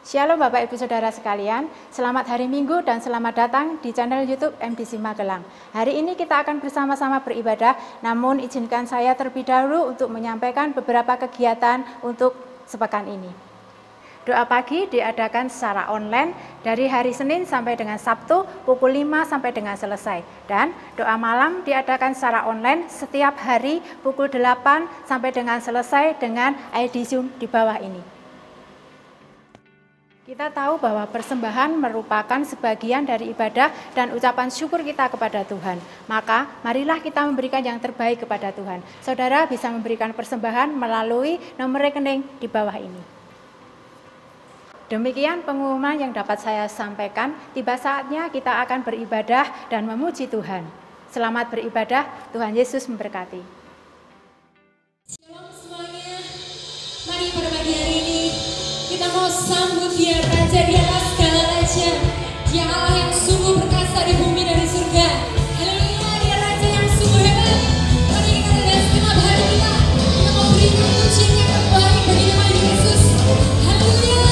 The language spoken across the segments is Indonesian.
Shalom Bapak Ibu Saudara sekalian, selamat hari Minggu dan selamat datang di channel YouTube MDC Magelang. Hari ini kita akan bersama-sama beribadah, namun izinkan saya terlebih dahulu untuk menyampaikan beberapa kegiatan untuk sepekan ini. Doa pagi diadakan secara online dari hari Senin sampai dengan Sabtu pukul 5 sampai dengan selesai. Dan doa malam diadakan secara online setiap hari pukul 8 sampai dengan selesai dengan ID Zoom di bawah ini. Kita tahu bahwa persembahan merupakan sebagian dari ibadah dan ucapan syukur kita kepada Tuhan. Maka marilah kita memberikan yang terbaik kepada Tuhan. Saudara bisa memberikan persembahan melalui nomor rekening di bawah ini. Demikian pengumuman yang dapat saya sampaikan. Tiba saatnya kita akan beribadah dan memuji Tuhan. Selamat beribadah, Tuhan Yesus memberkati. Shalom semuanya. Mari pada pagi hari ini kita mau sambut Dia, Raja di atas segala raja. Dia Allah yang sungguh perkasa di bumi dan di surga. Haleluya, Dia Raja yang sungguh hebat. Mari kita dengan segenap hati kita mau berikan pujian yang terbaik bagi nama Yesus. Haleluya.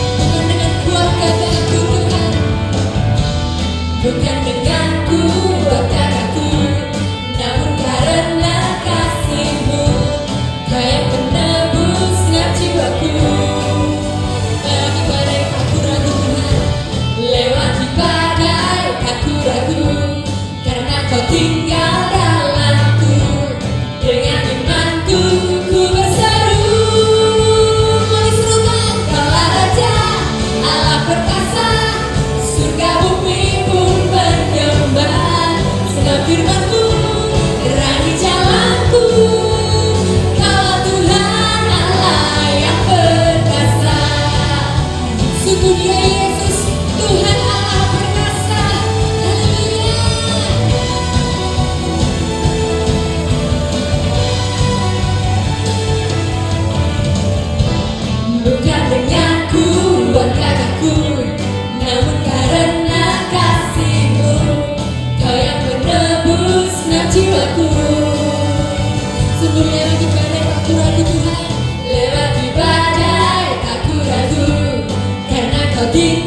Bukan dengan kuat gagahku Tuhan, bukan dengan kuat gagahku, namun karena kasih-Mu, Kau yang menebus segenap jiwaku. Lewati badai aku ragu Tuhan, lewati badai aku ragu, karena Kau tinggal dalamku. Dengan imanku ku berseru, menyerukan Kaulah Raja, Allah perkasa, surga bumi pun menyembah. Segala firman-Mu terangi jalanku. Kaulah Tuhan Allah yang perkasa. Sungguh Dia Yesus, Tuhan Allah perkasa. Haleluya. Bukan dengan kuat gagahku, namun karena kasih-Mu, Kau yang menebus segenap jiwaku. Sungguh lewati badai aku ragu Tuhan, lewati badai aku ragu, karena Kau tinggal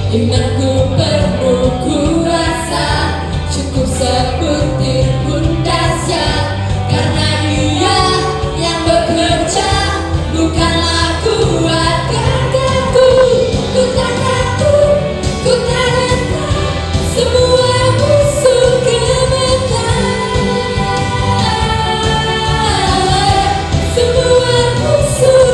Imanku penuh kuasa, cukup sebutir pun dahsyat, karena Dia yang bekerja, bukanlah kuat kataku. Ku tak takut, ku tak gentar, semua musuh gemetar, semua musuh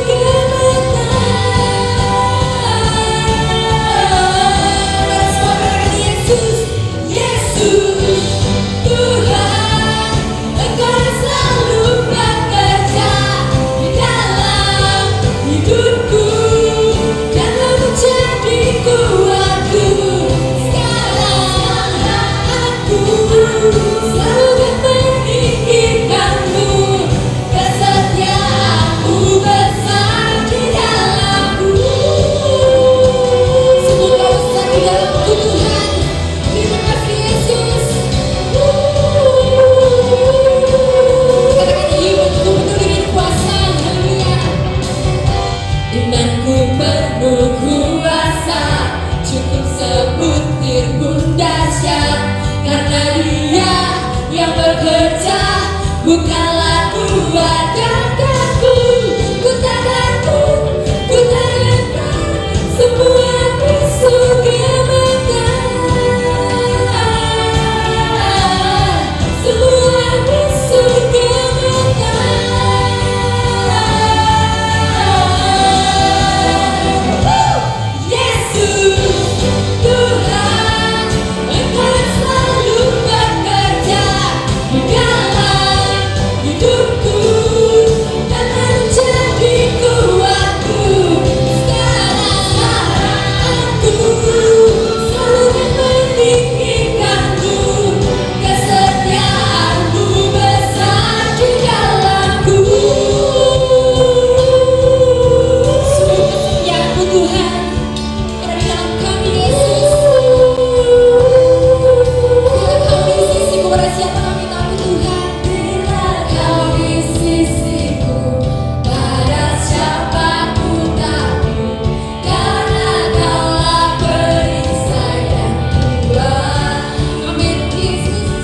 bukanlah kuat kataku. Ku tak takut, ku tak gentar, semua musuh gemetar, semua musuh gemetar. Yesus Tuhan, Engkau selalu bekerja di dalam hidupku dan menjadi kuatku. Sekarang aku selalu meninggikanmu, kesetiaanmu besar di dalamku. Sungguh kesetiaanmu Tuhan ada di dalam kami Yesus. Bila Kau di sisiku, pada siapa kami takut Tuhan? Bila Kau di sisiku, pada siapa ku takut? Karena Kaulah perisai dan kuat. Amin Yesus.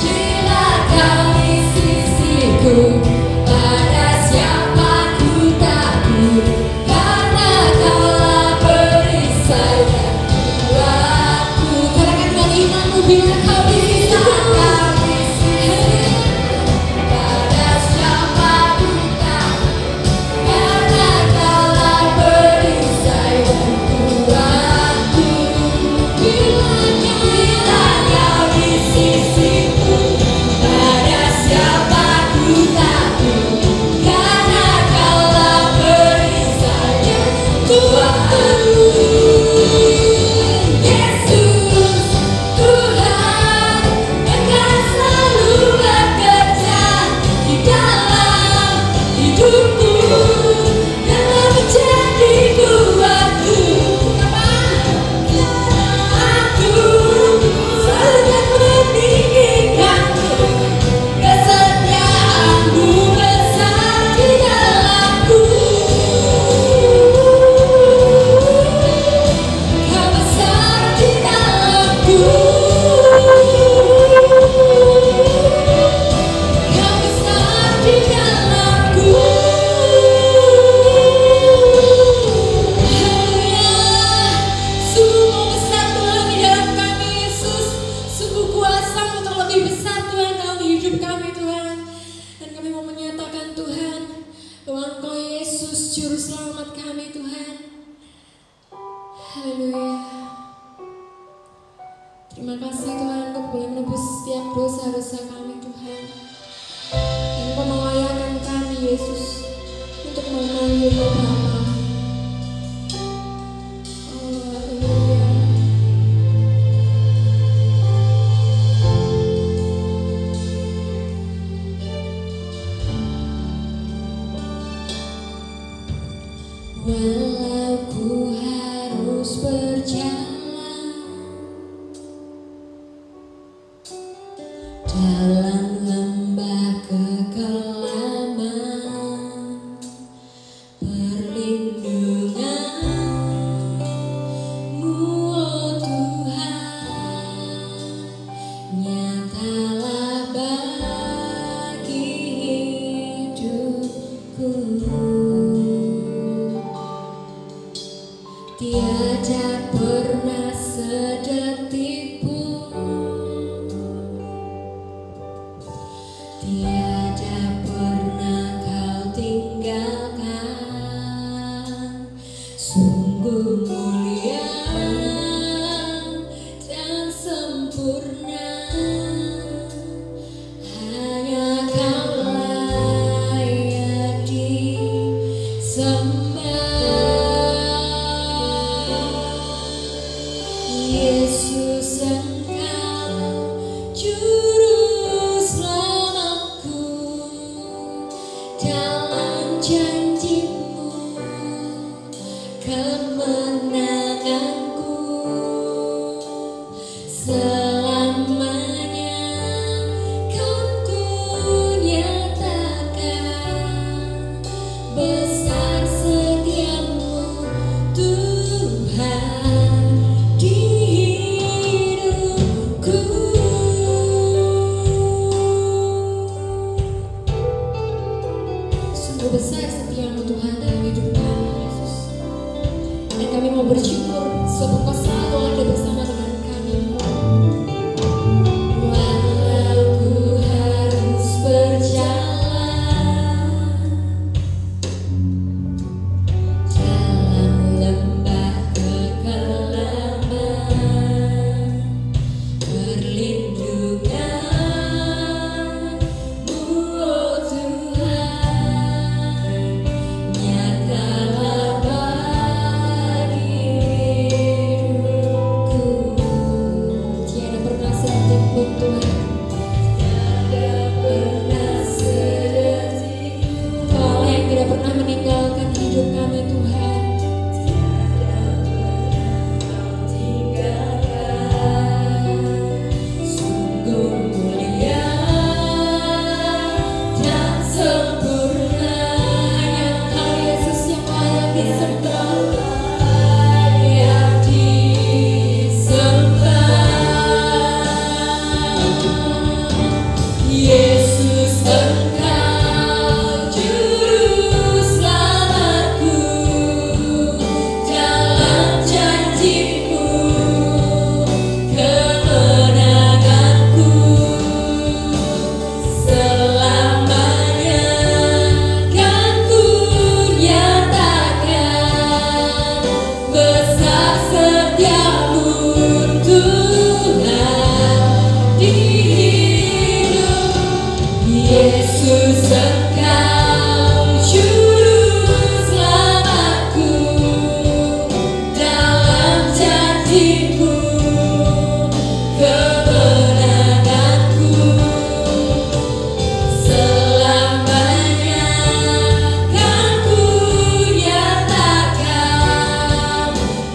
Bila Kau di sisiku, pada siapa ku takut? Karena Kaulah perisai dan kuatku. Katakan dengan imanmu, bila Kau di sisiku, pada siapa ku takut? Karena Kaulah perisai dan kuatku. Bila Kau di sisiku, pada siapa ku takut? Karena Kaulah perisai dan kuatku. Yesus Tuhan, Engkau selalu bekerja di dalam hidupku dan menjadi kuatku. Aku selalu meninggikanmu, kesetiaanmu besar di dalamku. Kau besar di dalamku. Kau besar di dalamku. Haleluya. Sungguh Kau besar Tuhan di dalam kami Yesus. Sungguh kuasa-Mu terlebih besar Tuhan dalam hidup kami Tuhan. Dan kami mau menyatakan Tuhan bahwa Engkau Yesus Juru Selamat kami Tuhan. Haleluya. Terima kasih Tuhan, Engkau boleh menebus setiap dosa-dosa kami Tuhan. Engkau melayani kami Yesus untuk memanggil-Mu Bapa. Oh, haleluya. Walau ku harus berjalan dalam lembah kekelaman, perlindungan-Mu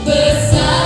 Besar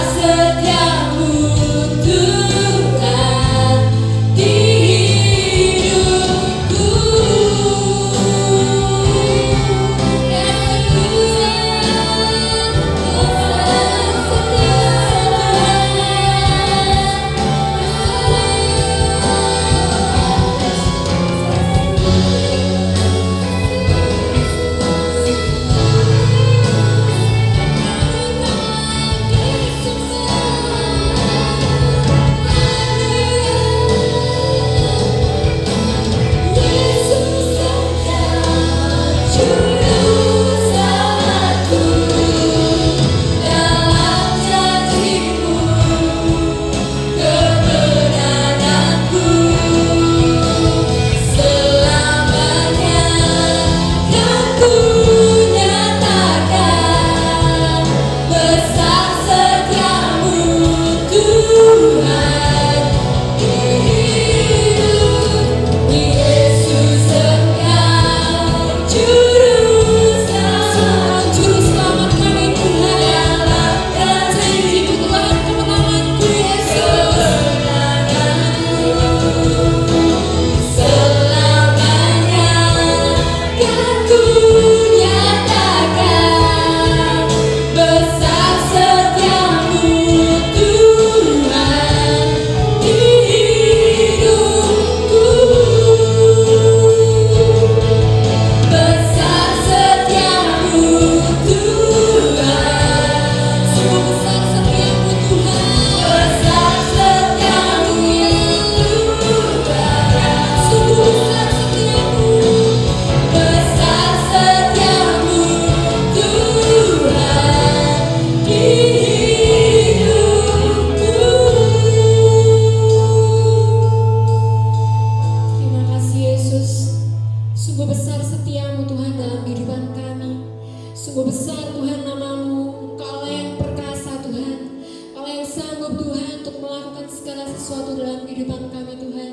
segala sesuatu dalam kehidupan kami Tuhan.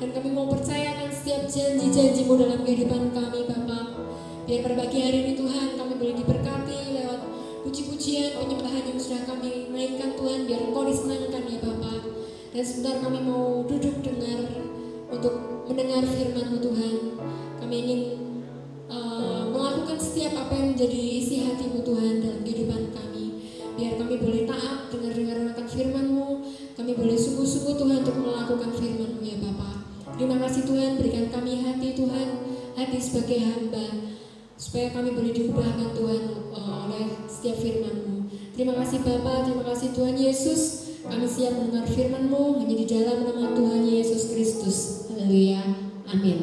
Dan kami mau percayakan setiap janji-janji-Mu dalam kehidupan kami Bapa. Biar pada pagi hari ini Tuhan kami boleh diberkati lewat puji-pujian, penyembahan yang sudah kami mainkan Tuhan. Biar Engkau disenangkan ya Bapa. Dan sebentar kami mau duduk untuk mendengar firman-Mu Tuhan. Kami ingin melakukan setiap apa yang menjadi isi hati-Mu Tuhan dalam kehidupan kami. Biar kami boleh taat dengar akan firman-Mu. Kami boleh sungguh-sungguh Tuhan untuk melakukan firman-Mu ya Bapa. Terima kasih Tuhan, berikan kami hati Tuhan, hati sebagai hamba, supaya kami boleh diubahkan Tuhan oleh setiap firman-Mu. Terima kasih Bapa, terima kasih Tuhan Yesus. Kami siap mendengar firman-Mu hanya di dalam nama Tuhan Yesus Kristus. Haleluya. Amin.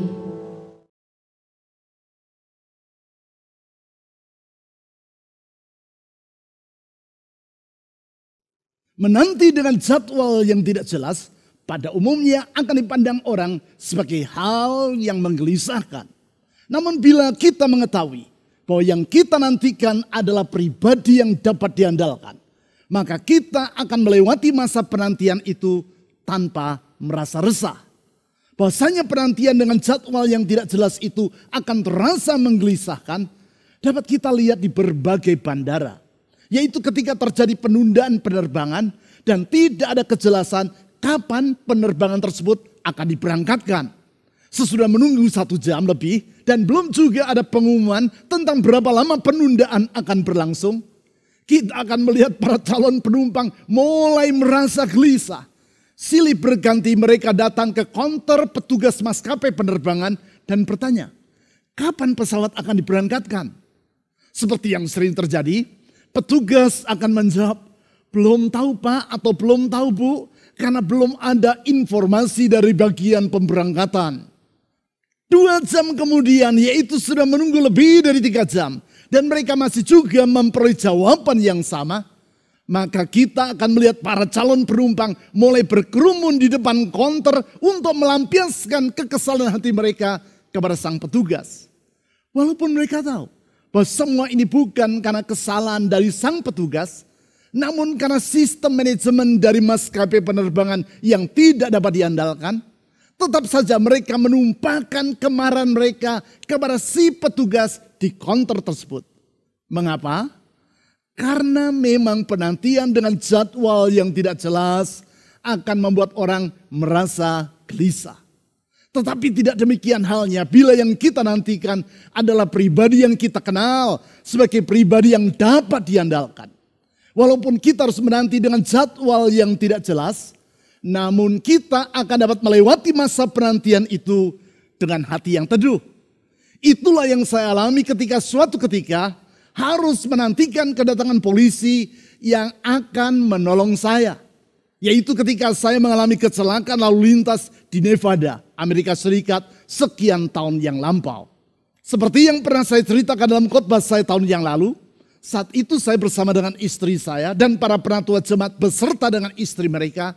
Menanti dengan jadwal yang tidak jelas pada umumnya akan dipandang orang sebagai hal yang menggelisahkan. Namun bila kita mengetahui bahwa yang kita nantikan adalah pribadi yang dapat diandalkan, maka kita akan melewati masa penantian itu tanpa merasa resah. Bahwasanya penantian dengan jadwal yang tidak jelas itu akan terasa menggelisahkan dapat kita lihat di berbagai bandara. Yaitu ketika terjadi penundaan penerbangan dan tidak ada kejelasan kapan penerbangan tersebut akan diberangkatkan. Sesudah menunggu 1 jam lebih dan belum juga ada pengumuman tentang berapa lama penundaan akan berlangsung, kita akan melihat para calon penumpang mulai merasa gelisah. Silih berganti mereka datang ke konter petugas maskapai penerbangan dan bertanya, kapan pesawat akan diberangkatkan? Seperti yang sering terjadi, petugas akan menjawab, belum tahu Pak atau belum tahu Bu, karena belum ada informasi dari bagian pemberangkatan. 2 jam kemudian, yaitu sudah menunggu lebih dari 3 jam. Dan mereka masih juga memperoleh jawaban yang sama. Maka kita akan melihat para calon penumpang mulai berkerumun di depan konter untuk melampiaskan kekesalan hati mereka kepada sang petugas. Walaupun mereka tahu bahwa semua ini bukan karena kesalahan dari sang petugas, namun karena sistem manajemen dari maskapai penerbangan yang tidak dapat diandalkan, tetap saja mereka menumpahkan kemarahan mereka kepada si petugas di konter tersebut. Mengapa? Karena memang penantian dengan jadwal yang tidak jelas akan membuat orang merasa gelisah. Tetapi tidak demikian halnya bila yang kita nantikan adalah pribadi yang kita kenal sebagai pribadi yang dapat diandalkan. Walaupun kita harus menanti dengan jadwal yang tidak jelas, namun kita akan dapat melewati masa penantian itu dengan hati yang teduh. Itulah yang saya alami ketika suatu ketika harus menantikan kedatangan polisi yang akan menolong saya. Yaitu ketika saya mengalami kecelakaan lalu lintas di Nevada, Amerika Serikat sekian tahun yang lampau. Seperti yang pernah saya ceritakan dalam khotbah saya tahun yang lalu, saat itu saya bersama dengan istri saya dan para penatua jemaat beserta dengan istri mereka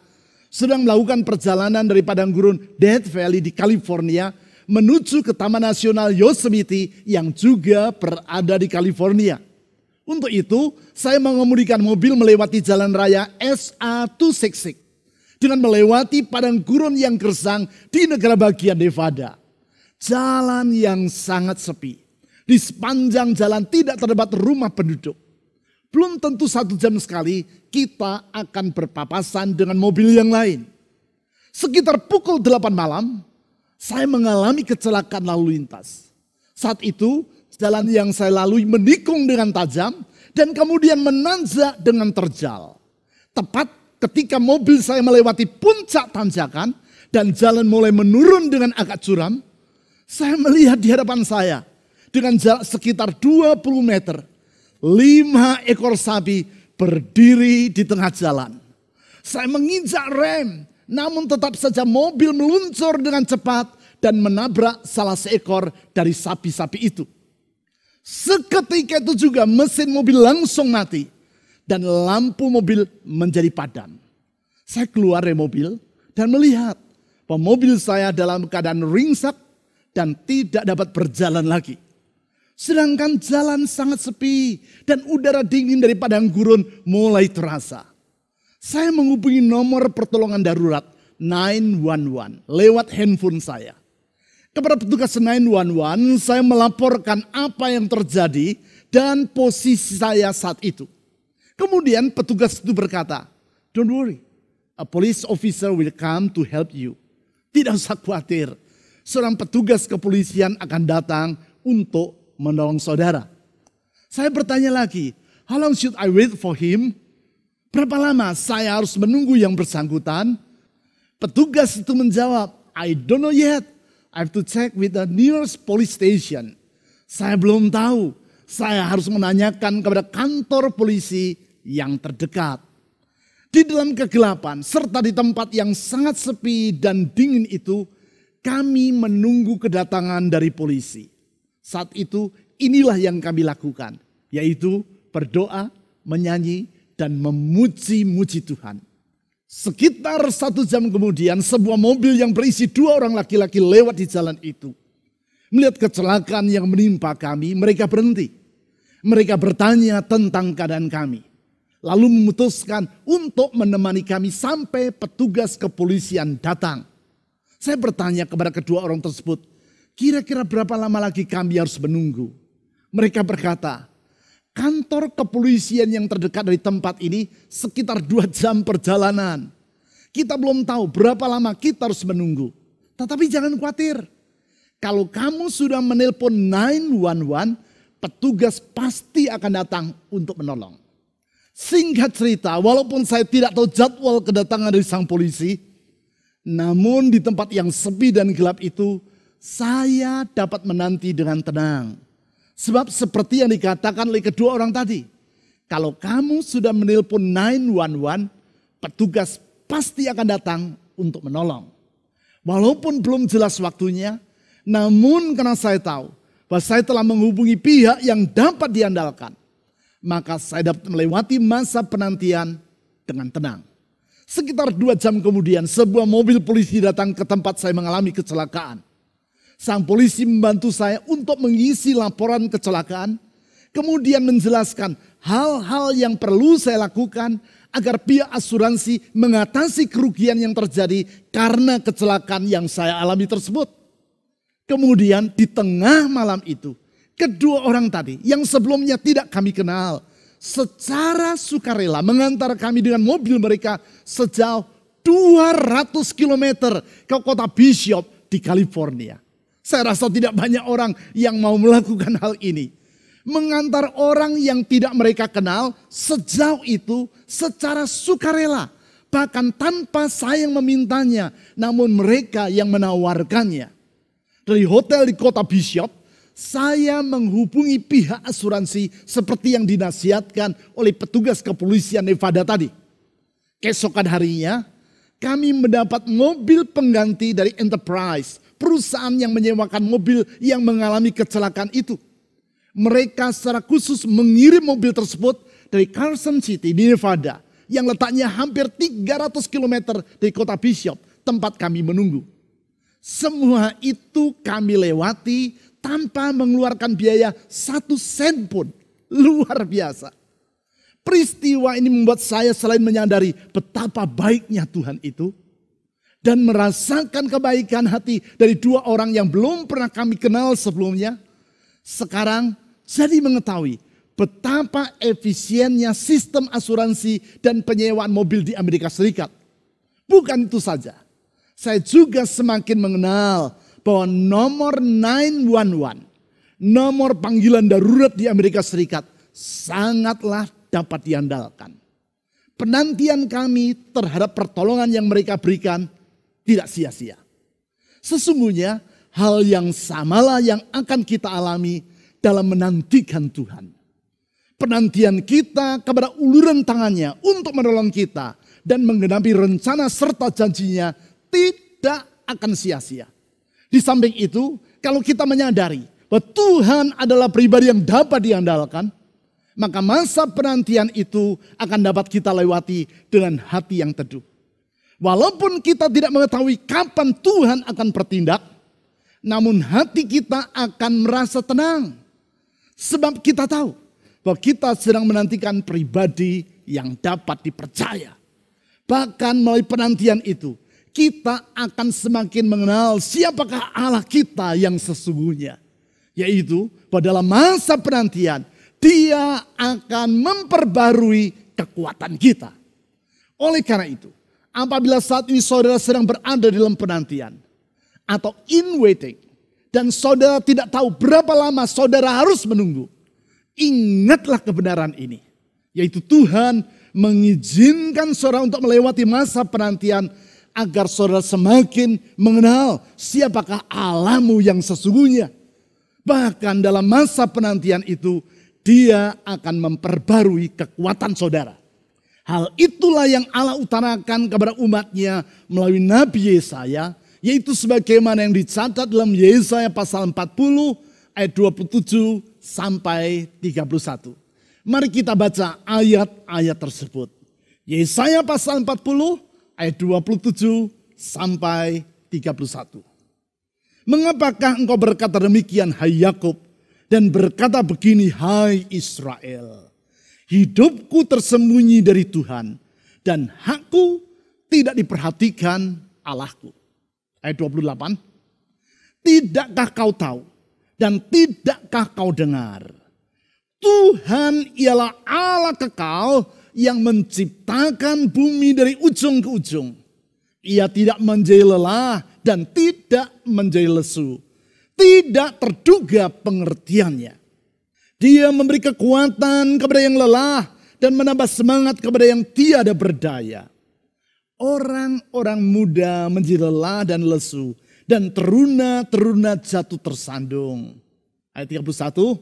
sedang melakukan perjalanan dari padang gurun Death Valley di California menuju ke Taman Nasional Yosemite yang juga berada di California. Untuk itu, saya mengemudikan mobil melewati jalan raya SA-266 dengan melewati padang gurun yang gersang di negara bagian Nevada. Jalan yang sangat sepi. Di sepanjang jalan tidak terdapat rumah penduduk. Belum tentu 1 jam sekali kita akan berpapasan dengan mobil yang lain. Sekitar pukul 8 malam, saya mengalami kecelakaan lalu lintas. Saat itu, jalan yang saya lalui menikung dengan tajam dan kemudian menanjak dengan terjal. Tepat ketika mobil saya melewati puncak tanjakan dan jalan mulai menurun dengan agak curam, saya melihat di hadapan saya dengan jarak sekitar 20 meter, 5 ekor sapi berdiri di tengah jalan. Saya menginjak rem, namun tetap saja mobil meluncur dengan cepat dan menabrak salah seekor dari sapi-sapi itu. Seketika itu juga mesin mobil langsung mati dan lampu mobil menjadi padam. Saya keluar dari mobil dan melihat bahwa mobil saya dalam keadaan ringsek dan tidak dapat berjalan lagi. Sedangkan jalan sangat sepi dan udara dingin dari padang gurun mulai terasa. Saya menghubungi nomor pertolongan darurat 911 lewat handphone saya. Kepada petugas 911 saya melaporkan apa yang terjadi dan posisi saya saat itu. Kemudian petugas itu berkata, "Don't worry, a police officer will come to help you." Tidak usah khawatir, seorang petugas kepolisian akan datang untuk menolong saudara. Saya bertanya lagi, "How long should I wait for him?" Berapa lama saya harus menunggu yang bersangkutan? Petugas itu menjawab, "I don't know yet. I have to check with the nearest police station." Saya belum tahu. Saya harus menanyakan kepada kantor polisi yang terdekat. Di dalam kegelapan serta di tempat yang sangat sepi dan dingin itu, kami menunggu kedatangan dari polisi. Saat itu inilah yang kami lakukan, yaitu berdoa, menyanyi, dan memuji-muji Tuhan. Sekitar 1 jam kemudian sebuah mobil yang berisi 2 orang laki-laki lewat di jalan itu. Melihat kecelakaan yang menimpa kami, mereka berhenti. Mereka bertanya tentang keadaan kami. Lalu memutuskan untuk menemani kami sampai petugas kepolisian datang. Saya bertanya kepada kedua orang tersebut, kira-kira berapa lama lagi kami harus menunggu? Mereka berkata, kantor kepolisian yang terdekat dari tempat ini sekitar 2 jam perjalanan. Kita belum tahu berapa lama kita harus menunggu. Tetapi jangan khawatir. Kalau kamu sudah menelpon 911, petugas pasti akan datang untuk menolong. Singkat cerita, walaupun saya tidak tahu jadwal kedatangan dari sang polisi, namun di tempat yang sepi dan gelap itu, saya dapat menanti dengan tenang. Sebab seperti yang dikatakan oleh kedua orang tadi, kalau kamu sudah menelpon 911, petugas pasti akan datang untuk menolong. Walaupun belum jelas waktunya, namun karena saya tahu bahwa saya telah menghubungi pihak yang dapat diandalkan, maka saya dapat melewati masa penantian dengan tenang. Sekitar 2 jam kemudian sebuah mobil polisi datang ke tempat saya mengalami kecelakaan. Sang polisi membantu saya untuk mengisi laporan kecelakaan, kemudian menjelaskan hal-hal yang perlu saya lakukan agar pihak asuransi mengatasi kerugian yang terjadi karena kecelakaan yang saya alami tersebut. Kemudian di tengah malam itu, kedua orang tadi yang sebelumnya tidak kami kenal, secara sukarela mengantar kami dengan mobil mereka sejauh 200 km ke kota Bishop di California. Saya rasa tidak banyak orang yang mau melakukan hal ini. Mengantar orang yang tidak mereka kenal sejauh itu secara sukarela. Bahkan tanpa saya yang memintanya, namun mereka yang menawarkannya. Dari hotel di kota Bishop, saya menghubungi pihak asuransi seperti yang dinasihatkan oleh petugas kepolisian Nevada tadi. Keesokan harinya, kami mendapat mobil pengganti dari Enterprise, perusahaan yang menyewakan mobil yang mengalami kecelakaan itu. Mereka secara khusus mengirim mobil tersebut dari Carson City di Nevada yang letaknya hampir 300 km dari kota Bishop, tempat kami menunggu. Semua itu kami lewati tanpa mengeluarkan biaya 1 sen pun. Luar biasa. Peristiwa ini membuat saya selain menyadari betapa baiknya Tuhan itu, dan merasakan kebaikan hati dari 2 orang yang belum pernah kami kenal sebelumnya, sekarang jadi mengetahui betapa efisiennya sistem asuransi dan penyewaan mobil di Amerika Serikat. Bukan itu saja, saya juga semakin mengenal bahwa nomor 911, nomor panggilan darurat di Amerika Serikat, sangatlah dapat diandalkan. Penantian kami terhadap pertolongan yang mereka berikan tidak sia-sia. Sesungguhnya hal yang samalah yang akan kita alami dalam menantikan Tuhan. Penantian kita kepada uluran tangannya untuk menolong kita dan menggenapi rencana serta janjinya tidak akan sia-sia. Di samping itu, kalau kita menyadari bahwa Tuhan adalah pribadi yang dapat diandalkan, maka masa penantian itu akan dapat kita lewati dengan hati yang teduh. Walaupun kita tidak mengetahui kapan Tuhan akan bertindak, namun hati kita akan merasa tenang. Sebab kita tahu bahwa kita sedang menantikan pribadi yang dapat dipercaya. Bahkan melalui penantian itu, kita akan semakin mengenal siapakah Allah kita yang sesungguhnya. Yaitu pada dalam masa penantian, Dia akan memperbarui kekuatan kita. Oleh karena itu, apabila saat ini saudara sedang berada dalam penantian atau in waiting, dan saudara tidak tahu berapa lama saudara harus menunggu, ingatlah kebenaran ini. Yaitu Tuhan mengizinkan saudara untuk melewati masa penantian agar saudara semakin mengenal siapakah Allahmu yang sesungguhnya. Bahkan dalam masa penantian itu, Dia akan memperbarui kekuatan saudara. Hal itulah yang Allah utarakan kepada umatnya melalui Nabi Yesaya, yaitu sebagaimana yang dicatat dalam Yesaya pasal 40 ayat 27 sampai 31. Mari kita baca ayat-ayat tersebut. Yesaya pasal 40 ayat 27 sampai 31. Mengapakah engkau berkata demikian, hai Yakub, dan berkata begini, hai Israel? Hidupku tersembunyi dari Tuhan, dan hakku tidak diperhatikan Allahku. Ayat 28. Tidakkah kau tahu dan tidakkah kau dengar? Tuhan ialah Allah kekal yang menciptakan bumi dari ujung ke ujung. Ia tidak menjadi lelah dan tidak menjadi lesu. Tidak terduga pengertiannya. Dia memberi kekuatan kepada yang lelah dan menambah semangat kepada yang tiada berdaya. Orang-orang muda menjadi lelah dan lesu, dan teruna-teruna jatuh tersandung. Ayat 31.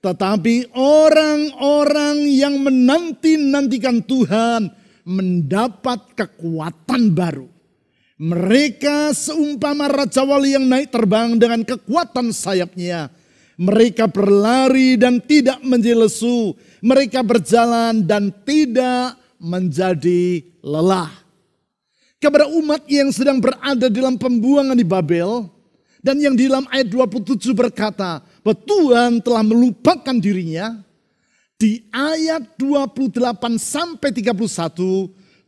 Tetapi orang-orang yang menanti-nantikan Tuhan mendapat kekuatan baru. Mereka seumpama Raja Wali yang naik terbang dengan kekuatan sayapnya. Mereka berlari dan tidak menjadi lesu. Mereka berjalan dan tidak menjadi lelah. Kepada umat yang sedang berada dalam pembuangan di Babel, dan yang di dalam ayat 27 berkata bahwa Tuhan telah melupakan dirinya. Di ayat 28 sampai 31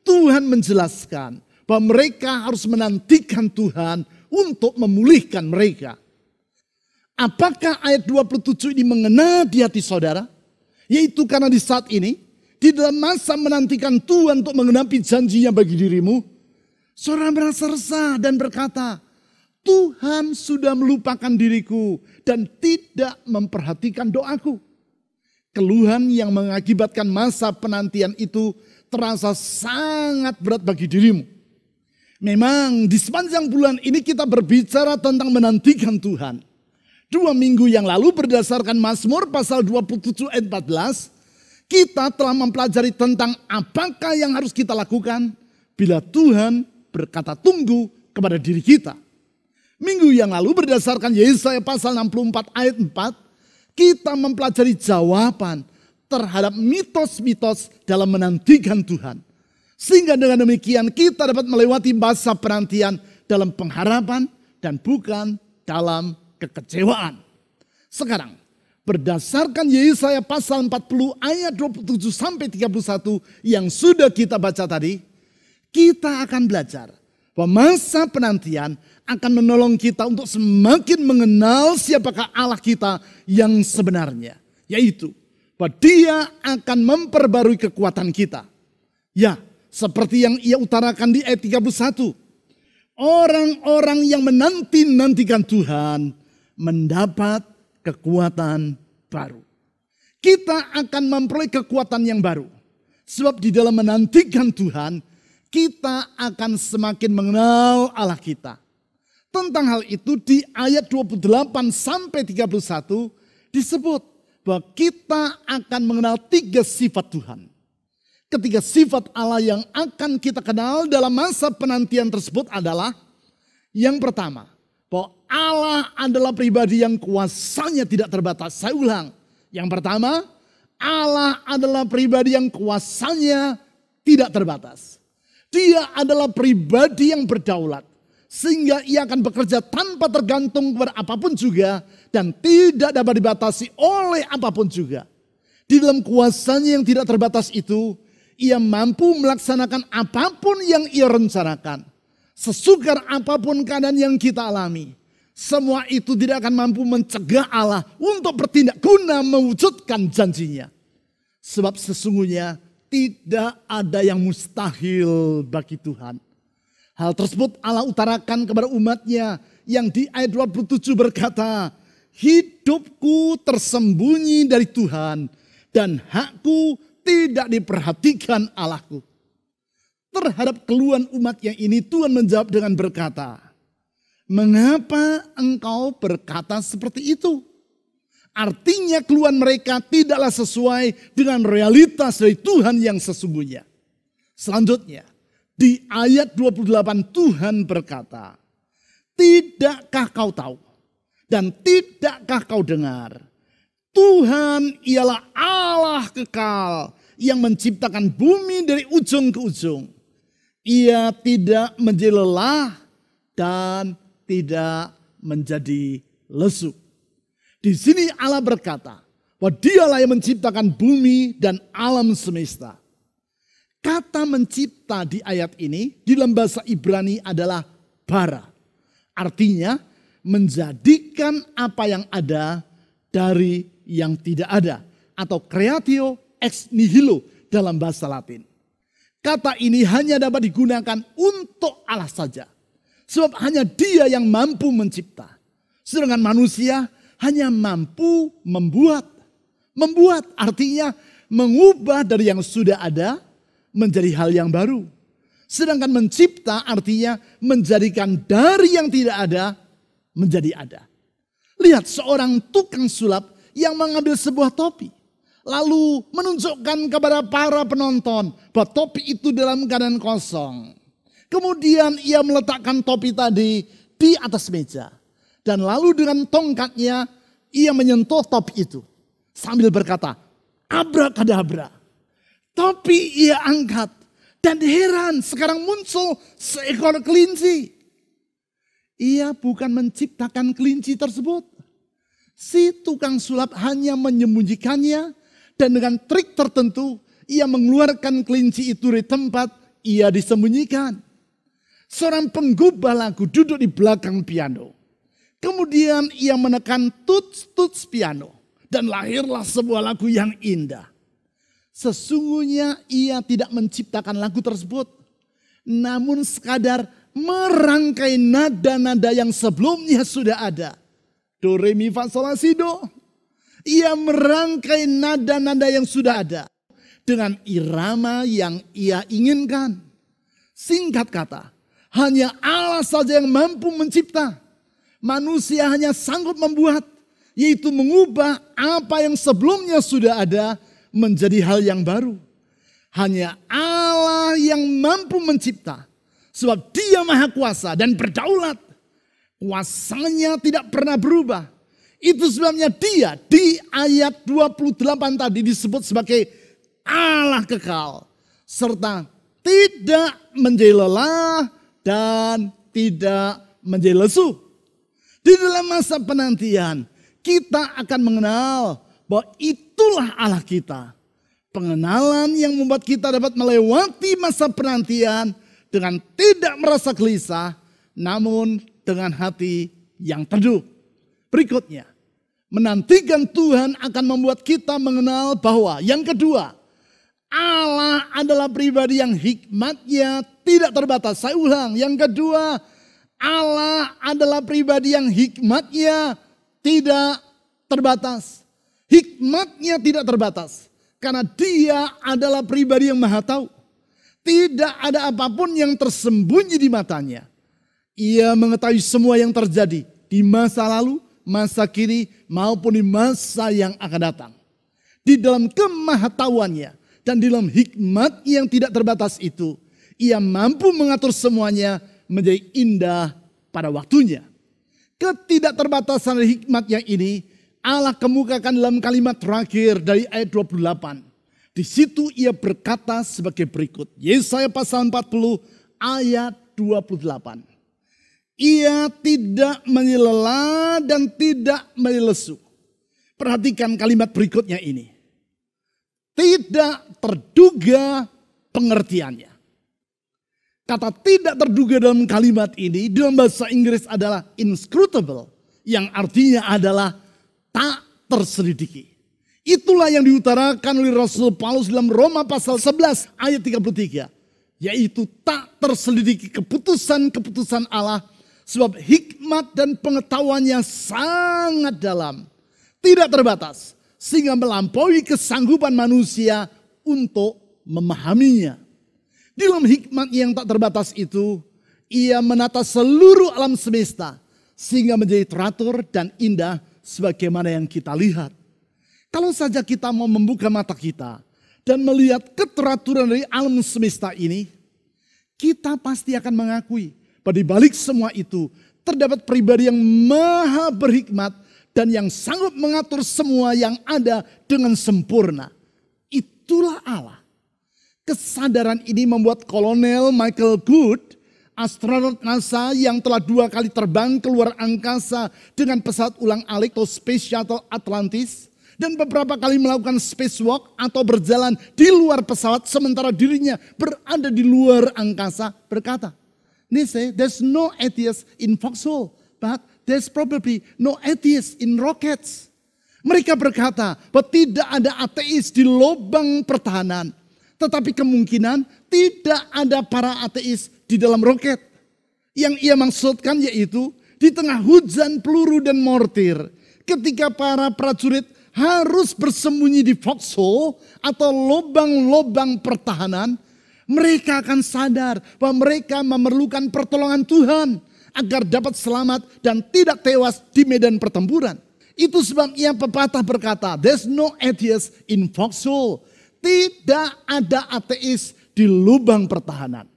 Tuhan menjelaskan bahwa mereka harus menantikan Tuhan untuk memulihkan mereka. Apakah ayat 27 ini mengena di hati saudara? Yaitu karena di saat ini, di dalam masa menantikan Tuhan untuk menggenapi janjinya bagi dirimu, saudara merasa resah dan berkata, Tuhan sudah melupakan diriku dan tidak memperhatikan doaku. Keluhan yang mengakibatkan masa penantian itu terasa sangat berat bagi dirimu. Memang di sepanjang bulan ini kita berbicara tentang menantikan Tuhan. 2 minggu yang lalu berdasarkan Mazmur pasal 27 ayat 14, kita telah mempelajari tentang apakah yang harus kita lakukan bila Tuhan berkata tunggu kepada diri kita. Minggu yang lalu berdasarkan Yesaya pasal 64 ayat 4, kita mempelajari jawaban terhadap mitos-mitos dalam menantikan Tuhan. Sehingga dengan demikian kita dapat melewati masa penantian dalam pengharapan dan bukan dalam kekecewaan. Sekarang berdasarkan Yesaya pasal 40 ayat 27 sampai 31 yang sudah kita baca tadi, kita akan belajar bahwa masa penantian akan menolong kita untuk semakin mengenal siapakah Allah kita yang sebenarnya. Yaitu bahwa Dia akan memperbarui kekuatan kita. Ya, seperti yang Ia utarakan di ayat 31. Orang-orang yang menanti-nantikan Tuhan mendapat kekuatan baru. Kita akan memperoleh kekuatan yang baru. Sebab di dalam menantikan Tuhan, kita akan semakin mengenal Allah kita. Tentang hal itu di ayat 28 sampai 31 disebut bahwa kita akan mengenal 3 sifat Tuhan. Ketiga sifat Allah yang akan kita kenal dalam masa penantian tersebut adalah yang pertama, bahwa Allah adalah pribadi yang kuasanya tidak terbatas. Saya ulang, yang pertama, Allah adalah pribadi yang kuasanya tidak terbatas. Dia adalah pribadi yang berdaulat. Sehingga ia akan bekerja tanpa tergantung kepada apapun juga. Dan tidak dapat dibatasi oleh apapun juga. Di dalam kuasanya yang tidak terbatas itu, Ia mampu melaksanakan apapun yang ia rencanakan. Sesukar apapun keadaan yang kita alami, semua itu tidak akan mampu mencegah Allah untuk bertindak guna mewujudkan janjinya. Sebab sesungguhnya tidak ada yang mustahil bagi Tuhan. Hal tersebut Allah utarakan kepada umatnya yang di ayat 27 berkata, hidupku tersembunyi dari Tuhan dan hakku tidak diperhatikan Allahku. Terhadap keluhan umatnya ini Tuhan menjawab dengan berkata, mengapa engkau berkata seperti itu? Artinya keluhan mereka tidaklah sesuai dengan realitas dari Tuhan yang sesungguhnya. Selanjutnya, di ayat 28 Tuhan berkata, tidakkah kau tahu dan tidakkah kau dengar? Tuhan ialah Allah kekal yang menciptakan bumi dari ujung ke ujung. Ia tidak menjadi lelah dan tidak menjadi lesu. Di sini Allah berkata bahwa dialah yang menciptakan bumi dan alam semesta. Kata mencipta di ayat ini di dalam bahasa Ibrani adalah bara. Artinya menjadikan apa yang ada dari yang tidak ada. Atau creatio ex nihilo dalam bahasa Latin. Kata ini hanya dapat digunakan untuk Allah saja. Sebab hanya Dia yang mampu mencipta. Sedangkan manusia hanya mampu membuat. Membuat artinya mengubah dari yang sudah ada menjadi hal yang baru. Sedangkan mencipta artinya menjadikan dari yang tidak ada menjadi ada. Lihat seorang tukang sulap yang mengambil sebuah topi. Lalu menunjukkan kepada para penonton bahwa topi itu dalam keadaan kosong. Kemudian ia meletakkan topi tadi di atas meja. Dan lalu dengan tongkatnya ia menyentuh topi itu. Sambil berkata, abrakadabra. Topi ia angkat. Dan heran sekarang muncul seekor kelinci. Ia bukan menciptakan kelinci tersebut. Si tukang sulap hanya menyembunyikannya. Dan dengan trik tertentu ia mengeluarkan kelinci itu dari tempat ia disembunyikan. Seorang penggubah lagu duduk di belakang piano. Kemudian ia menekan tuts piano. Dan lahirlah sebuah lagu yang indah. Sesungguhnya ia tidak menciptakan lagu tersebut. Namun sekadar merangkai nada-nada yang sebelumnya sudah ada. Do, re, mi, fa, sol, la, si, do. Ia merangkai nada-nada yang sudah ada. Dengan irama yang ia inginkan. Singkat kata, hanya Allah saja yang mampu mencipta. Manusia hanya sanggup membuat. Yaitu mengubah apa yang sebelumnya sudah ada menjadi hal yang baru. Hanya Allah yang mampu mencipta. Sebab Dia maha kuasa dan berdaulat. Kuasanya tidak pernah berubah. Itu sebabnya Dia di ayat 28 tadi disebut sebagai Allah kekal. Serta tidak menjadi lelah dan tidak menjadi lesu. Di dalam masa penantian kita akan mengenal bahwa itulah Allah kita. Pengenalan yang membuat kita dapat melewati masa penantian dengan tidak merasa gelisah, namun dengan hati yang teduh. Berikutnya, menantikan Tuhan akan membuat kita mengenal bahwa yang kedua, Allah adalah pribadi yang hikmatnya tidak terbatas. Saya ulang, yang kedua, Allah adalah pribadi yang hikmatnya tidak terbatas. Hikmatnya tidak terbatas. Karena Dia adalah pribadi yang maha tahu. Tidak ada apapun yang tersembunyi di matanya. Ia mengetahui semua yang terjadi di masa lalu, masa kini, maupun di masa yang akan datang. Di dalam kemahatauannya dan di dalam hikmat yang tidak terbatas itu, Ia mampu mengatur semuanya menjadi indah pada waktunya. Ketidakterbatasan dari hikmat yang ini Allah kemukakan dalam kalimat terakhir dari ayat 28. Di situ Ia berkata sebagai berikut. Yesaya pasal 40 ayat 28. Ia tidak menjadi lelah dan tidak menjadi lesu. Perhatikan kalimat berikutnya ini. Tidak terduga pengertiannya. Kata tidak terduga dalam kalimat ini dalam bahasa Inggris adalah inscrutable, yang artinya adalah tak terselidiki. Itulah yang diutarakan oleh Rasul Paulus dalam Roma pasal 11 ayat 33. Yaitu tak terselidiki keputusan-keputusan Allah, sebab hikmat dan pengetahuannya sangat dalam, tidak terbatas, sehingga melampaui kesanggupan manusia untuk memahaminya. Di dalam hikmat yang tak terbatas itu, ia menata seluruh alam semesta sehingga menjadi teratur dan indah sebagaimana yang kita lihat. Kalau saja kita mau membuka mata kita dan melihat keteraturan dari alam semesta ini, kita pasti akan mengakui bahwa di balik semua itu terdapat pribadi yang maha berhikmat dan yang sanggup mengatur semua yang ada dengan sempurna. Itulah Allah. Kesadaran ini membuat Kolonel Michael Good, astronot NASA yang telah 2 kali terbang ke luar angkasa dengan pesawat ulang-alik atau Space Shuttle Atlantis, dan beberapa kali melakukan spacewalk atau berjalan di luar pesawat sementara dirinya berada di luar angkasa, berkata, they say there's no atheist in foxhole, but there's probably no atheist in rockets. Mereka berkata bahwa tidak ada ateis di lubang pertahanan, tetapi kemungkinan tidak ada para ateis di dalam roket. Yang ia maksudkan yaitu di tengah hujan peluru dan mortir, ketika para prajurit harus bersembunyi di foxhole atau lubang-lubang pertahanan, mereka akan sadar bahwa mereka memerlukan pertolongan Tuhan agar dapat selamat dan tidak tewas di medan pertempuran. Itu sebabnya pepatah berkata, there's no atheist in foxhole. Tidak ada ateis di lubang pertahanan.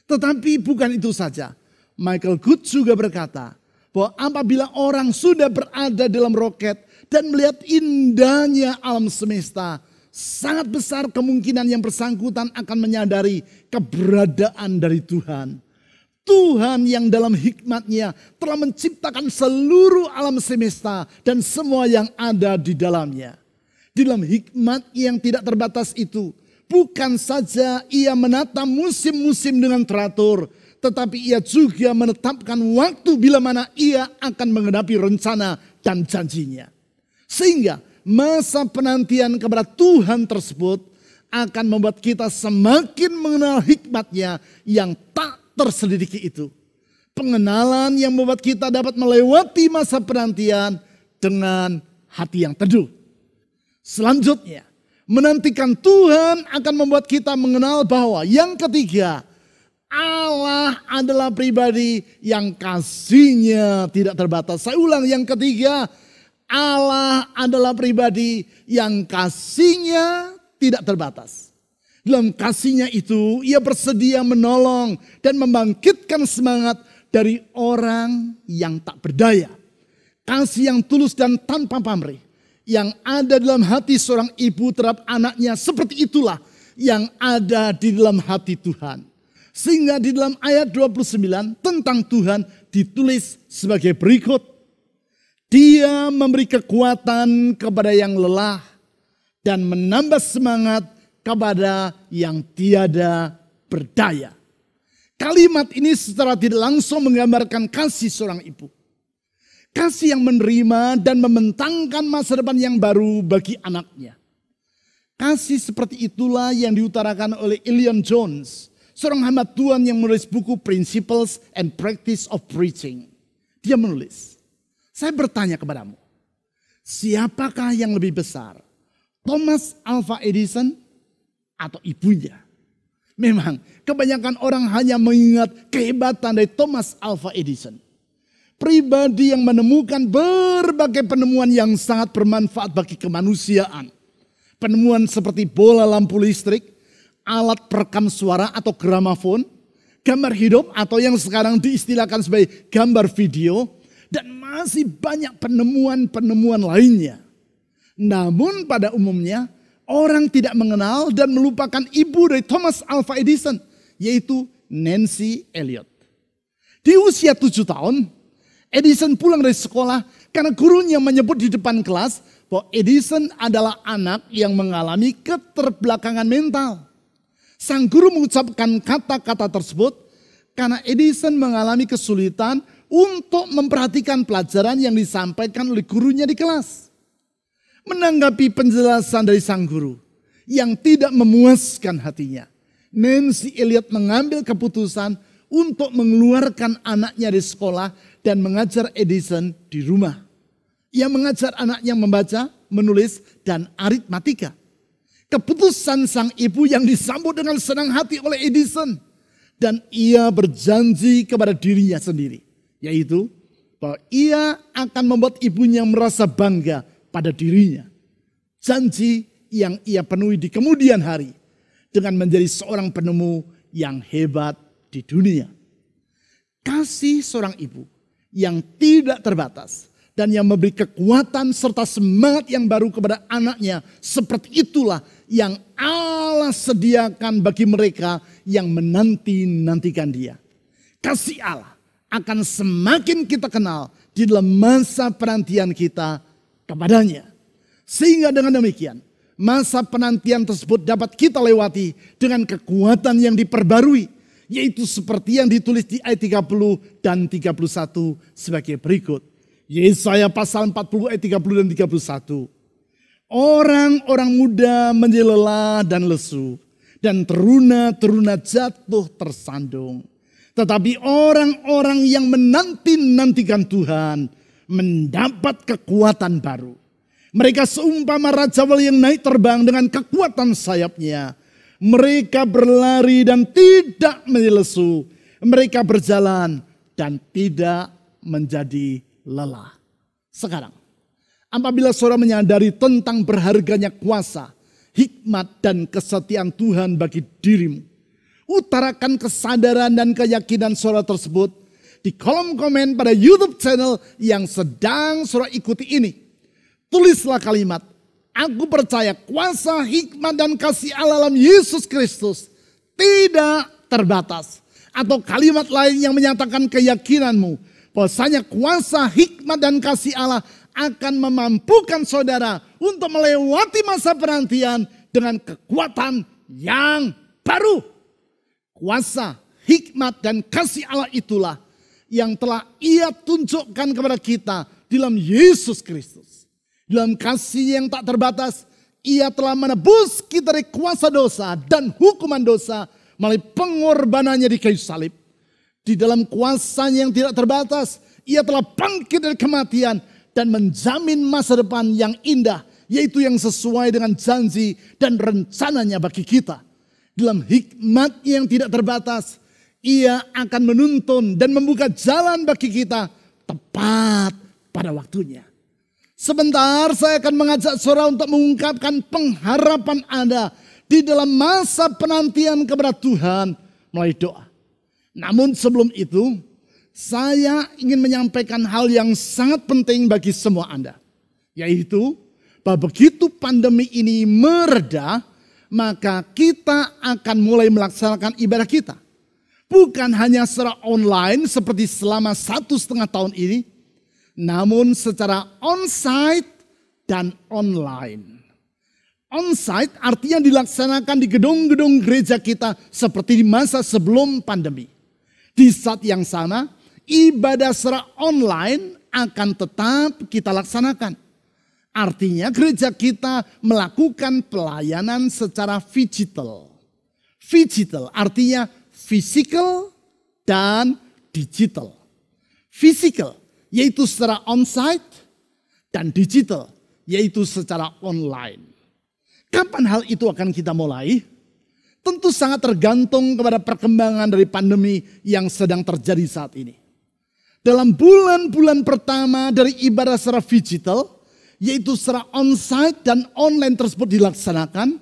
Tetapi bukan itu saja. Michael Good juga berkata bahwa apabila orang sudah berada dalam roket dan melihat indahnya alam semesta, sangat besar kemungkinan yang bersangkutan akan menyadari keberadaan dari Tuhan. Tuhan yang dalam hikmatnya telah menciptakan seluruh alam semesta dan semua yang ada di dalamnya. Di dalam hikmat yang tidak terbatas itu, bukan saja ia menata musim-musim dengan teratur, tetapi ia juga menetapkan waktu bila mana ia akan menghadapi rencana dan janjinya. Sehingga masa penantian kepada Tuhan tersebut akan membuat kita semakin mengenal hikmatnya yang tak terselidiki itu. Pengenalan yang membuat kita dapat melewati masa penantian dengan hati yang teduh. Selanjutnya, menantikan Tuhan akan membuat kita mengenal bahwa yang ketiga, Allah adalah pribadi yang kasih-Nya tidak terbatas. Saya ulang, yang ketiga, Allah adalah pribadi yang kasih-Nya tidak terbatas. Dalam kasih-Nya itu, ia bersedia menolong dan membangkitkan semangat dari orang yang tak berdaya. Kasih yang tulus dan tanpa pamrih yang ada dalam hati seorang ibu terhadap anaknya, seperti itulah yang ada di dalam hati Tuhan. Sehingga di dalam ayat 29 tentang Tuhan ditulis sebagai berikut. Dia memberi kekuatan kepada yang lelah dan menambah semangat kepada yang tiada berdaya. Kalimat ini secara tidak langsung menggambarkan kasih seorang ibu. Kasih yang menerima dan membentangkan masa depan yang baru bagi anaknya. Kasih seperti itulah yang diutarakan oleh Ilion Jones, seorang hamba Tuhan yang menulis buku Principles and Practice of Preaching. Dia menulis, saya bertanya kepadamu, siapakah yang lebih besar? Thomas Alva Edison atau ibunya? Memang kebanyakan orang hanya mengingat kehebatan dari Thomas Alva Edison. Pribadi yang menemukan berbagai penemuan yang sangat bermanfaat bagi kemanusiaan. Penemuan seperti bola lampu listrik, alat perekam suara atau gramafon, gambar hidup atau yang sekarang diistilahkan sebagai gambar video, dan masih banyak penemuan-penemuan lainnya. Namun pada umumnya orang tidak mengenal dan melupakan ibu dari Thomas Alva Edison, yaitu Nancy Elliot. Di usia 7 tahun, Edison pulang dari sekolah karena gurunya menyebut di depan kelas bahwa Edison adalah anak yang mengalami keterbelakangan mental. Sang guru mengucapkan kata-kata tersebut karena Edison mengalami kesulitan untuk memperhatikan pelajaran yang disampaikan oleh gurunya di kelas. Menanggapi penjelasan dari sang guru yang tidak memuaskan hatinya, Nancy Elliot mengambil keputusan untuk mengeluarkan anaknya dari sekolah dan mengajar Edison di rumah. Ia mengajar anaknya membaca, menulis, dan aritmatika. Keputusan sang ibu yang disambut dengan senang hati oleh Edison. Dan ia berjanji kepada dirinya sendiri. Yaitu bahwa ia akan membuat ibunya merasa bangga pada dirinya. Janji yang ia penuhi di kemudian hari. Dengan menjadi seorang penemu yang hebat di dunia. Kasih seorang ibu yang tidak terbatas. Dan yang memberi kekuatan serta semangat yang baru kepada anaknya. Seperti itulah yang Allah sediakan bagi mereka yang menanti-nantikan dia. Kasih Allah akan semakin kita kenal di dalam masa penantian kita kepadanya. Sehingga dengan demikian, masa penantian tersebut dapat kita lewati dengan kekuatan yang diperbarui. Yaitu seperti yang ditulis di ayat 30 dan 31 sebagai berikut. Yesaya pasal 40 ayat 30 dan 31. Orang-orang muda menjadi lelah dan lesu. Dan teruna-teruna jatuh tersandung. Tetapi orang-orang yang menanti-nantikan Tuhan mendapat kekuatan baru. Mereka seumpama raja wali yang naik terbang dengan kekuatan sayapnya. Mereka berlari dan tidak menjadi lesu. Mereka berjalan dan tidak menjadi lelah. Sekarang, apabila saudara menyadari tentang berharganya kuasa, hikmat dan kesetiaan Tuhan bagi dirimu, utarakan kesadaran dan keyakinan saudara tersebut di kolom komen pada YouTube channel yang sedang saudara ikuti ini. Tulislah kalimat, aku percaya kuasa, hikmat dan kasih Allah dalam Yesus Kristus tidak terbatas. Atau kalimat lain yang menyatakan keyakinanmu bahwasanya kuasa, hikmat, dan kasih Allah akan memampukan saudara untuk melewati masa penantian dengan kekuatan yang baru. Kuasa, hikmat, dan kasih Allah itulah yang telah Ia tunjukkan kepada kita dalam Yesus Kristus. Dalam kasih yang tak terbatas, Ia telah menebus kita dari kuasa dosa dan hukuman dosa melalui pengorbanannya di kayu salib. Di dalam kuasanya yang tidak terbatas, Ia telah bangkit dari kematian dan menjamin masa depan yang indah, yaitu yang sesuai dengan janji dan rencananya bagi kita. Dalam hikmat yang tidak terbatas, Ia akan menuntun dan membuka jalan bagi kita tepat pada waktunya. Sebentar saya akan mengajak saudara untuk mengungkapkan pengharapan Anda di dalam masa penantian kepada Tuhan melalui doa. Namun sebelum itu, saya ingin menyampaikan hal yang sangat penting bagi semua Anda. Yaitu, bahwa begitu pandemi ini mereda, maka kita akan mulai melaksanakan ibadah kita. Bukan hanya secara online seperti selama 1,5 tahun ini, namun secara on-site dan online. On-site artinya dilaksanakan di gedung-gedung gereja kita seperti di masa sebelum pandemi. Di saat yang sama, ibadah secara online akan tetap kita laksanakan. Artinya gereja kita melakukan pelayanan secara digital. Digital artinya physical dan digital. Physical yaitu secara on-site dan digital yaitu secara online. Kapan hal itu akan kita mulai? Tentu sangat tergantung kepada perkembangan dari pandemi yang sedang terjadi saat ini. Dalam bulan-bulan pertama dari ibadah secara digital, yaitu secara on-site dan online tersebut dilaksanakan,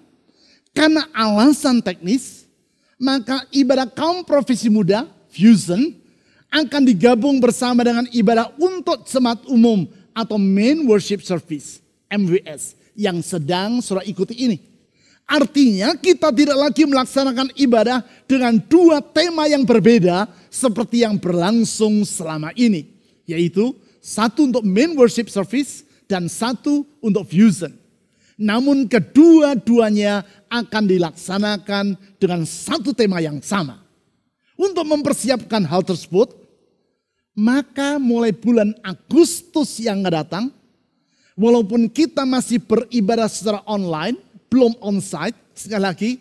karena alasan teknis, maka ibadah kaum profesi muda, Fusion, akan digabung bersama dengan ibadah untuk jemaat umum atau Main Worship Service, MWS, yang sedang saudara ikuti ini. Artinya kita tidak lagi melaksanakan ibadah dengan dua tema yang berbeda seperti yang berlangsung selama ini. Yaitu satu untuk Main Worship Service dan satu untuk Fusion. Namun kedua-duanya akan dilaksanakan dengan satu tema yang sama. Untuk mempersiapkan hal tersebut, maka mulai bulan Agustus yang akan datang, walaupun kita masih beribadah secara online, belum onsite, sekali lagi,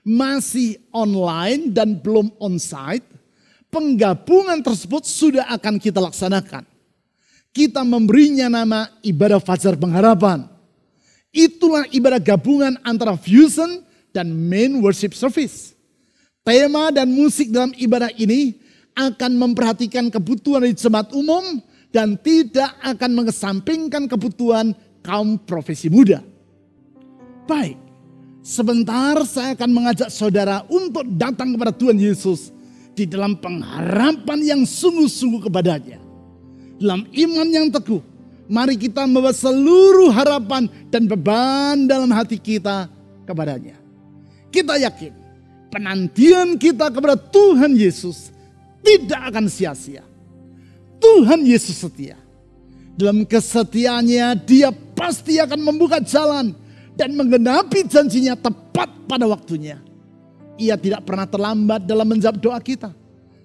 masih online dan belum onsite, penggabungan tersebut sudah akan kita laksanakan. Kita memberinya nama ibadah Fajar Pengharapan. Itulah ibadah gabungan antara fusion dan main worship service. Tema dan musik dalam ibadah ini akan memperhatikan kebutuhan dari jemaat umum dan tidak akan mengesampingkan kebutuhan kaum profesi muda. Baik, sebentar saya akan mengajak saudara untuk datang kepada Tuhan Yesus di dalam pengharapan yang sungguh-sungguh kepadanya. Dalam iman yang teguh, mari kita membawa seluruh harapan dan beban dalam hati kita kepadanya. Kita yakin penantian kita kepada Tuhan Yesus tidak akan sia-sia. Tuhan Yesus setia. Dalam kesetiaannya dia pasti akan membuka jalan dan menggenapi janjinya tepat pada waktunya. Ia tidak pernah terlambat dalam menjawab doa kita.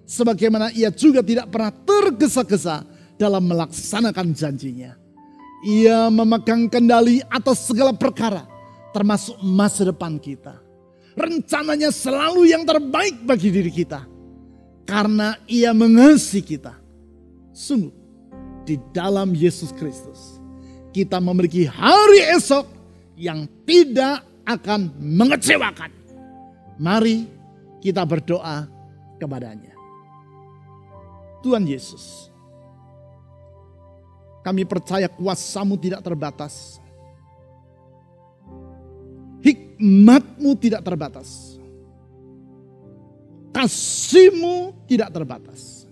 Sebagaimana ia juga tidak pernah tergesa-gesa dalam melaksanakan janjinya. Ia memegang kendali atas segala perkara, termasuk masa depan kita. Rencananya selalu yang terbaik bagi diri kita. Karena ia mengasihi kita. Sungguh, di dalam Yesus Kristus, kita memiliki hari esok yang tidak akan mengecewakan. Mari kita berdoa kepadanya. Tuhan Yesus, kami percaya kuasa-Mu tidak terbatas. Hikmat-Mu tidak terbatas. Kasih-Mu tidak terbatas.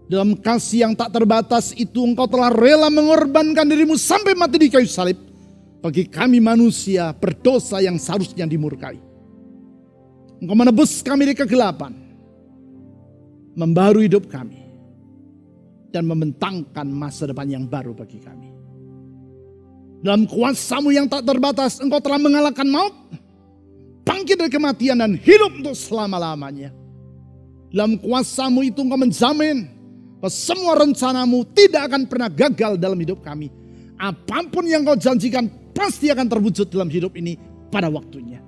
Dalam kasih yang tak terbatas itu Engkau telah rela mengorbankan diri-Mu sampai mati di kayu salib. Bagi kami manusia berdosa yang seharusnya dimurkai. Engkau menebus kami dari kegelapan. Membaharui hidup kami. Dan membentangkan masa depan yang baru bagi kami. Dalam kuasa-Mu yang tak terbatas, Engkau telah mengalahkan maut, bangkit dari kematian dan hidup untuk selama-lamanya. Dalam kuasa-Mu itu Engkau menjamin bahwa semua rencana-Mu tidak akan pernah gagal dalam hidup kami. Apapun yang Kau janjikan pasti akan terwujud dalam hidup ini pada waktunya.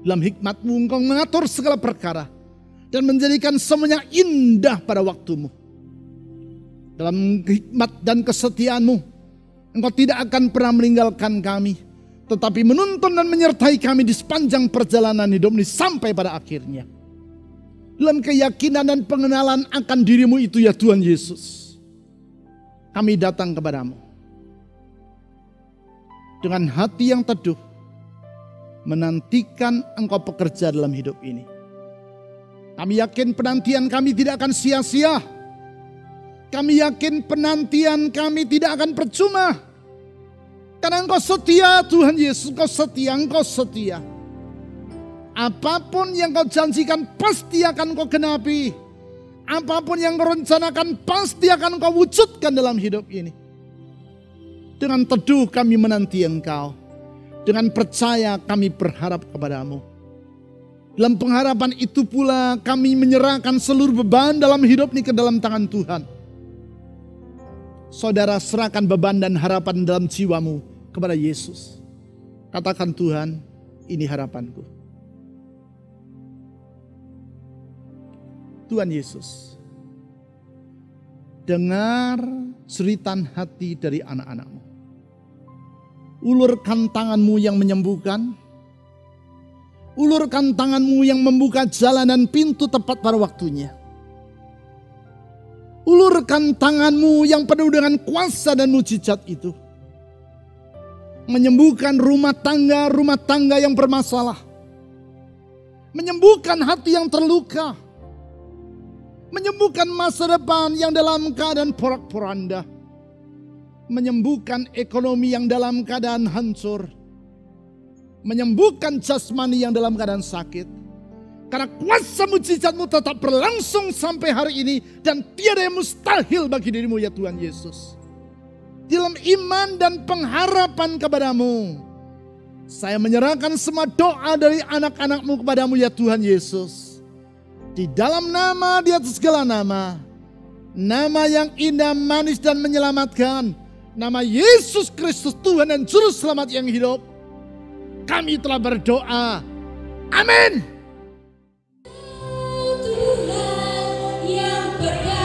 Dalam hikmat-Mu Engkau mengatur segala perkara dan menjadikan semuanya indah pada waktu-Mu. Dalam hikmat dan kesetiaan-Mu, Engkau tidak akan pernah meninggalkan kami, tetapi menuntun dan menyertai kami di sepanjang perjalanan hidup ini sampai pada akhirnya. Dalam keyakinan dan pengenalan akan diri-Mu itu ya Tuhan Yesus, kami datang kepadamu dengan hati yang teduh, menantikan Engkau bekerja dalam hidup ini. Kami yakin penantian kami tidak akan sia-sia. Kami yakin penantian kami tidak akan percuma. Karena Engkau setia Tuhan Yesus, Engkau setia, Engkau setia. Apapun yang Kau janjikan pasti akan Kau genapi. Apapun yang Kau rencanakan pasti akan Kau wujudkan dalam hidup ini. Dengan teduh kami menanti Engkau. Dengan percaya kami berharap kepadamu. Dalam pengharapan itu pula kami menyerahkan seluruh beban dalam hidup ini ke dalam tangan Tuhan. Saudara serahkan beban dan harapan dalam jiwamu kepada Yesus. Katakan Tuhan, ini harapanku. Tuhan Yesus, dengar suritan hati dari anak-anak-Mu. Ulurkan tangan-Mu yang menyembuhkan. Ulurkan tangan-Mu yang membuka jalan dan pintu tepat pada waktunya. Ulurkan tangan-Mu yang penuh dengan kuasa dan mujizat itu. Menyembuhkan rumah tangga yang bermasalah. Menyembuhkan hati yang terluka. Menyembuhkan masa depan yang dalam keadaan porak-poranda. Menyembuhkan ekonomi yang dalam keadaan hancur. Menyembuhkan jasmani yang dalam keadaan sakit. Karena kuasa mujizat-Mu tetap berlangsung sampai hari ini. Dan tiada yang mustahil bagi diri-Mu ya Tuhan Yesus. dalam iman dan pengharapan kepadamu. Saya menyerahkan semua doa dari anak-anak-Mu kepadamu ya Tuhan Yesus. Di dalam nama di atas segala nama. Nama yang indah, manis dan menyelamatkan. Nama Yesus Kristus Tuhan dan Juru Selamat yang hidup. Kami telah berdoa. Amin. Tuhan yang berkata